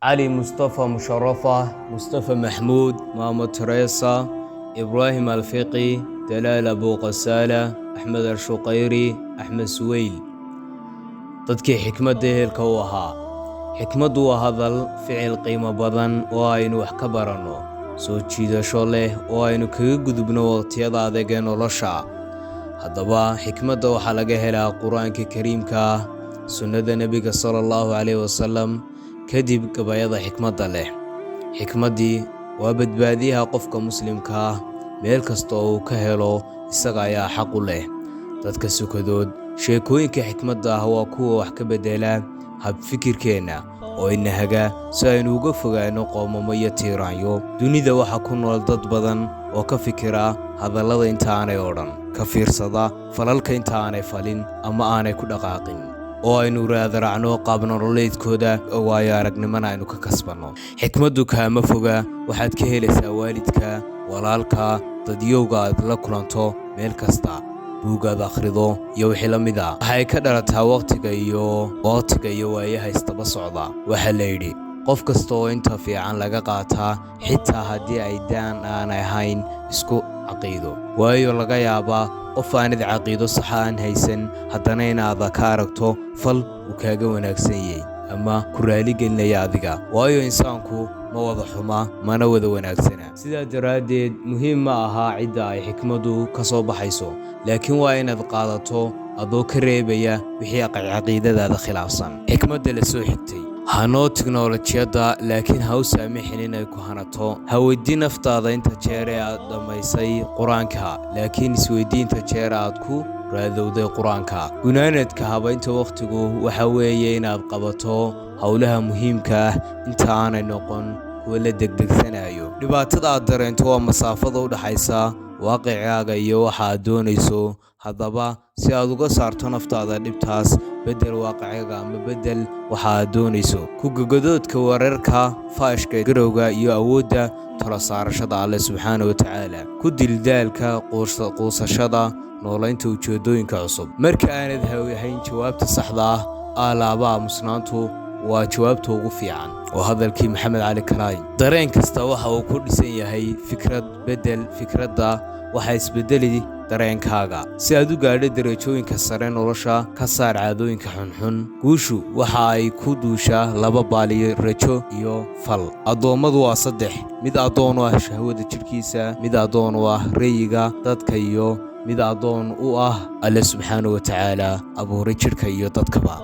علي مصطفى مشرفة، مصطفى محمود، محمد تريسا، إبراهيم الفقي، دلال أبو غسالة، أحمد الشقيري، أحمد سويل. dadkii xikmadda ehelka u ahaa. Xikmaddu waa hadal ficil qiimo badan oo aynu wax ka baranno, soo jiidasho leh oo aynu kaga gudubno waqtiyada adag ee nolosha. Haddaba xikmadda waxaa laga helaa Qur'aanka Kariimka, sunnada Nabiga sallallahu alayhi wasallam, kadib gabayada xikmadda leh. Xikmaddii waa badbaadiyaha qofka muslimka ah, meel kasta oo uu ka helo isaga ayaa xaq u leh. dadka sukadood sheekooyinka xikmadda ah waa kuwa wax ka bedela habfikirkeenna oo inahaga si aynu uga fogaano qoomamo iyo tiiraanyo. dunida waxaa ku nool dad badan oo ka fikira hadallada inta aanay odhan, ka fiirsada falalka inta aanay falin ama aanay ku dhaqaaqin, oo aynu raadraacno qaab nololeedkooda waayo aragnimana aynu ka kasbanno. xikmaddu kaama foga, waxaad ka helaysaa waalidka, walaalka, dadyowga aad la kulanto meel kasta, buugaad akhrido iyo wixii la mid ah. waxay ka dhalataa waqtiga iyo waayaha istaba socda. waxaa la yidhi qof kasta oo inta fiican laga qaataa, xitaa haddii ay daan aanay ahayn isku caqiido. waayo laga yaabaa qof aanad caqiido sax aan haysan, haddana inaad ka aragto fal uu kaaga wanaagsan yahay ama ku raaligelinaya adiga. waayo insaanku ma wada xuma, mana wada wanaagsana. sidaa daraaddeed muhiim ma aha cidda ay xikmaddu ka soo baxayso, laakiin waa inaad qaadato adoo ka reebaya wixii caqiidadaada khilaafsan. xikmadda la soo xigtay: hanoo tiknoolajiyadda, laakiin ha u saamixin inay ku hanato. ha weydii naftaada inta jeer ee aad dhammaysay qur-aanka, laakiin isweydii inta jeer aad ku raadowday qur-aanka. gunaanadka habaynta wakhtigu waxa weeye inaad qabato howlaha muhiimka ah inta aanay noqon kuwa la degdegsanayo. dhibaatada aad dareento waa masaafada u dhaxaysa waaqicaaga iyo waxa aad doonayso. haddaba si aad uga saarto naftaada dhibtaas, bedel waaqicaaga ama bedel waxa aad doonayso. ku gogodoodka wararka faashka garowga iyo awoodda talo saarashada alle subxaanahu watacaala. ku dildaalka quusashada noolaynta ujeedooyinka cusub. marka aanad hayn jawaabta saxda ah, alaaba aamusnaantu waa jawaabta ugu fiican. waa hadalkii maxamed cali karaay. dareen kasta waxa uu ku dhisan yahay fikrad. bedel fikradda, waxaa isbedeli dareenkaaga. si aad u gaadho darajooyinka sare nolosha, ka saar caadooyinka xunxun. guushu waxa ay ku duushaa laba baaliyo: rajo iyo fal. addoommadu waa saddex: mid addoon u ah shahwada jidhkiisa, mid addoon u ah rayiga dadka, iyo mid addoon u ah alle subxaanahu watacaala abuuray jidhka iyo dadkaba.